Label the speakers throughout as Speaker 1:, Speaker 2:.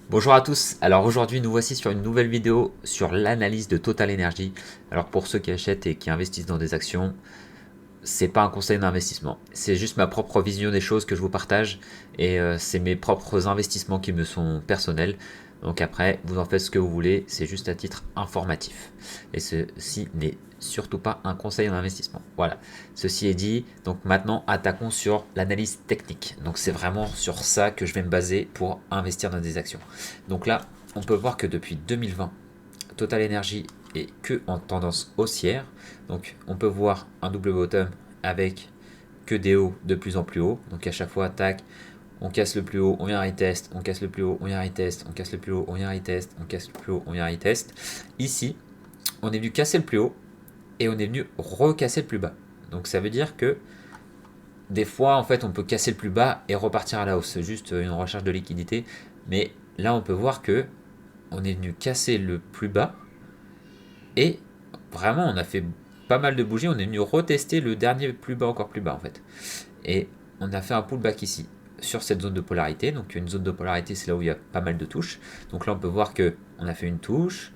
Speaker 1: Bonjour à tous, alors aujourd'hui nous voici sur une nouvelle vidéo sur l'analyse de Total Energy. Alors pour ceux qui achètent et qui investissent dans des actions, c'est pas un conseil d'investissement, c'est juste ma propre vision des choses que je vous partage et c'est mes propres investissements qui me sont personnels. Donc après, vous en faites ce que vous voulez, c'est juste à titre informatif. Et ceci n'est surtout pas un conseil d'investissement. Voilà. Ceci est dit, donc maintenant attaquons sur l'analyse technique. Donc c'est vraiment sur ça que je vais me baser pour investir dans des actions. Donc là, on peut voir que depuis 2020, Total Energy est que en tendance haussière. Donc on peut voir un double bottom avec que des hauts de plus en plus haut. Donc à chaque fois, tac, on casse le plus haut, on vient retest, on casse le plus haut, on vient retest, on casse le plus haut, on vient retest, on casse le plus haut, on vient retest. Ici, on est venu casser le plus haut et on est venu recasser le plus bas. Donc ça veut dire que des fois, en fait, on peut casser le plus bas et repartir à la hausse. C'est juste une recherche de liquidité. Mais là, on peut voir que on est venu casser le plus bas et vraiment, on a fait pas mal de bougies. On est venu retester le dernier plus bas, encore plus bas en fait. Et on a fait un pullback ici sur cette zone de polarité. Donc une zone de polarité, c'est là où il y a pas mal de touches. Donc là, on peut voir que on a fait une touche,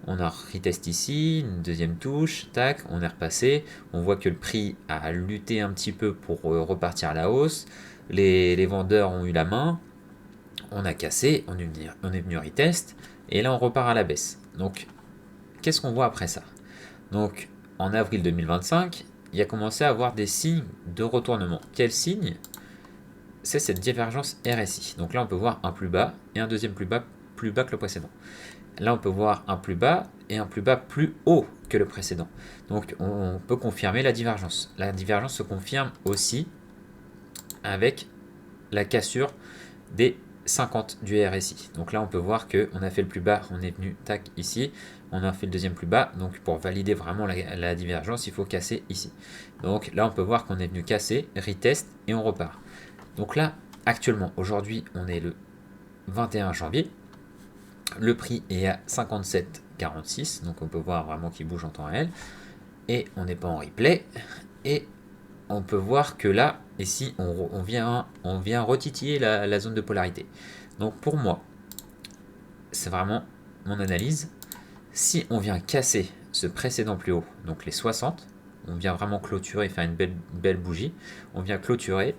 Speaker 1: on a retest ici, une deuxième touche, tac, on est repassé. On voit que le prix a lutté un petit peu pour repartir à la hausse. Les vendeurs ont eu la main, on a cassé, on est venu retest, et là on repart à la baisse. Donc qu'est-ce qu'on voit après ça? Donc en avril 2025, il a commencé à avoir des signes de retournement. Quel signe? C'est cette divergence RSI. Donc là, on peut voir un plus bas et un deuxième plus bas que le précédent. Là, on peut voir un plus bas et un plus bas plus haut que le précédent. Donc on peut confirmer la divergence. La divergence se confirme aussi avec la cassure des 50 du RSI. Donc là, on peut voir qu'on a fait le plus bas, on est venu tac ici, on a fait le deuxième plus bas. Donc pour valider vraiment la divergence, il faut casser ici. Donc là, on peut voir qu'on est venu casser, retest et on repart. Donc là, actuellement, aujourd'hui, on est le 21 janvier. Le prix est à 57,46. Donc on peut voir vraiment qu'il bouge en temps réel. Et on n'est pas en replay. Et on peut voir que là, ici, on vient retitiller la zone de polarité. Donc pour moi, c'est vraiment mon analyse. Si on vient casser ce précédent plus haut, donc les 60, on vient vraiment clôturer, faire une belle bougie, on vient clôturer,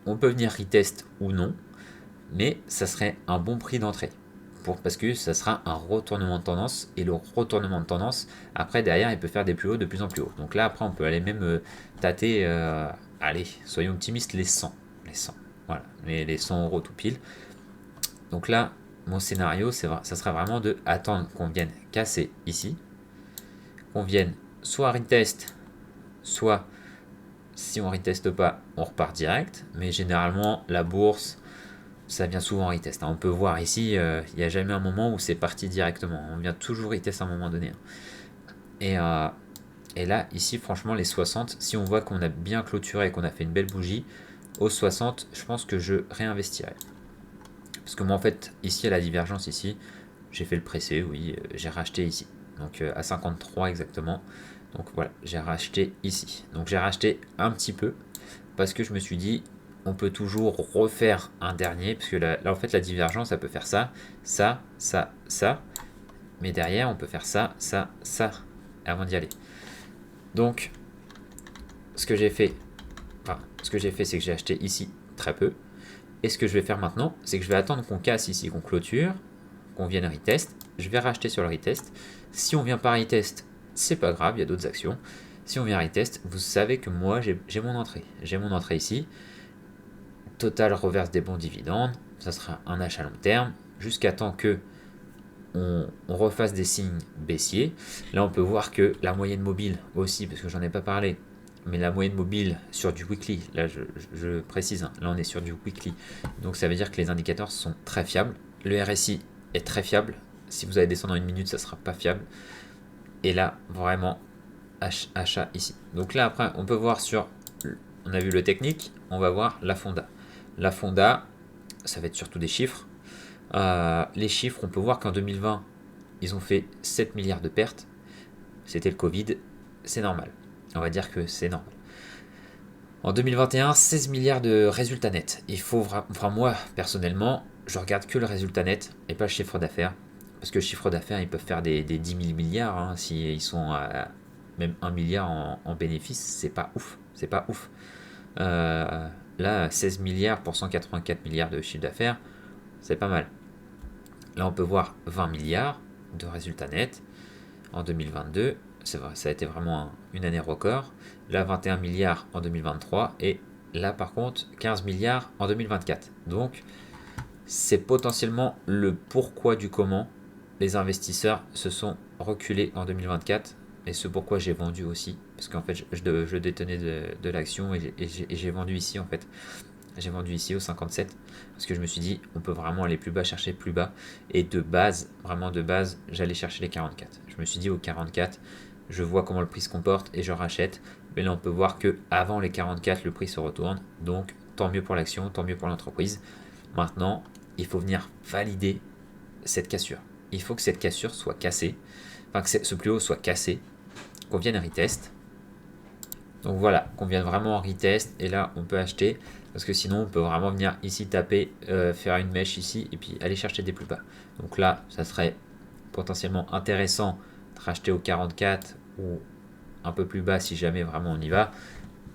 Speaker 1: on peut venir retest ou non, mais ça serait un bon prix d'entrée. Parce que ça sera un retournement de tendance, et le retournement de tendance, après derrière, il peut faire des plus hauts de plus en plus haut. Donc là, après, on peut aller même tâter, allez, soyons optimistes, les 100. Les 100, voilà, les 100 euros tout pile. Donc là, mon scénario, ça serait vraiment de attendre qu'on vienne casser ici, qu'on vienne soit retest, soit si on reteste pas, on repart direct. Mais généralement, la bourse, ça vient souvent retest. On peut voir ici, il n'y a jamais un moment où c'est parti directement. On vient toujours retest à un moment donné. Et, euh, et là, ici, franchement, les 60, si on voit qu'on a bien clôturé et qu'on a fait une belle bougie, aux 60, je pense que je réinvestirai. Parce que moi, en fait, ici, à la divergence, ici, j'ai fait le pressé, oui, j'ai racheté ici. Donc à 53 exactement. Donc voilà, j'ai racheté ici. Donc j'ai racheté un petit peu parce que je me suis dit, on peut toujours refaire un dernier. Parce que là en fait, la divergence, ça peut faire ça, ça, ça, ça. Mais derrière, on peut faire ça, ça, ça, avant d'y aller. Donc, ce que j'ai fait, c'est que j'ai acheté ici très peu. Et ce que je vais faire maintenant, c'est que je vais attendre qu'on casse ici, qu'on clôture, qu'on vienne retest. Je vais racheter sur le retest. Si on vient pas retest, c'est pas grave, il y a d'autres actions. Si on vient retest, vous savez que moi j'ai mon entrée. J'ai mon entrée ici. Total reverse des bons dividendes. Ça sera un achat long terme. Jusqu'à temps que on refasse des signes baissiers. Là, on peut voir que la moyenne mobile aussi, parce que j'en ai pas parlé, mais la moyenne mobile sur du weekly, là je précise, hein, là on est sur du weekly, donc ça veut dire que les indicateurs sont très fiables. Le RSI est très fiable. Si vous allez descendre en une minute, ça sera pas fiable. Et là, vraiment, achat ici. Donc là, après, on peut voir on a vu le technique, on va voir la fonda. La fonda, ça va être surtout des chiffres. Les chiffres, on peut voir qu'en 2020, ils ont fait 7 milliards de pertes. C'était le Covid, c'est normal. On va dire que c'est normal. En 2021, 16 milliards de résultats nets. Il faut, enfin moi, personnellement, je regarde que le résultat net et pas le chiffre d'affaires. Parce que le chiffre d'affaires, ils peuvent faire des 10 000 milliards. Hein, s'ils sont à même 1 milliard en bénéfice, c'est pas ouf. C'est pas ouf. Là, 16 milliards pour 184 milliards de chiffre d'affaires, c'est pas mal. Là, on peut voir 20 milliards de résultats nets en 2022. C'est vrai, ça a été vraiment une année record. Là, 21 milliards en 2023 et là, par contre, 15 milliards en 2024. Donc, c'est potentiellement le pourquoi du comment les investisseurs se sont reculés en 2024 et ce pourquoi j'ai vendu aussi. Parce qu'en fait, je détenais de l'action et j'ai vendu ici en fait. J'ai vendu ici au 57 parce que je me suis dit on peut vraiment aller plus bas, chercher plus bas. Et de base, vraiment de base, j'allais chercher les 44. Je me suis dit au 44, je vois comment le prix se comporte et je rachète. Mais là, on peut voir que avant les 44, le prix se retourne. Donc, tant mieux pour l'action, tant mieux pour l'entreprise. Maintenant, il faut venir valider cette cassure. Il faut que cette cassure soit cassée, enfin que ce plus haut soit cassé, qu'on vienne retest. Donc voilà, qu'on vienne vraiment en retest et là on peut acheter parce que sinon on peut vraiment venir ici taper, faire une mèche ici et puis aller chercher des plus bas. Donc là, ça serait potentiellement intéressant de racheter au 44 ou un peu plus bas si jamais vraiment on y va.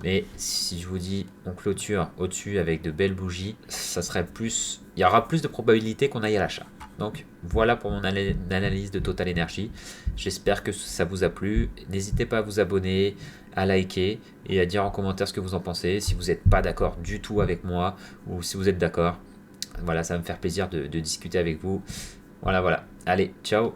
Speaker 1: Mais si je vous dis on clôture au-dessus avec de belles bougies, ça serait plus, il y aura plus de probabilité qu'on aille à l'achat. Donc voilà pour mon analyse de Total Energy. J'espère que ça vous a plu. N'hésitez pas à vous abonner, à liker et à dire en commentaire ce que vous en pensez. Si vous n'êtes pas d'accord du tout avec moi ou si vous êtes d'accord, voilà, ça va me faire plaisir de discuter avec vous. Voilà. Allez, ciao.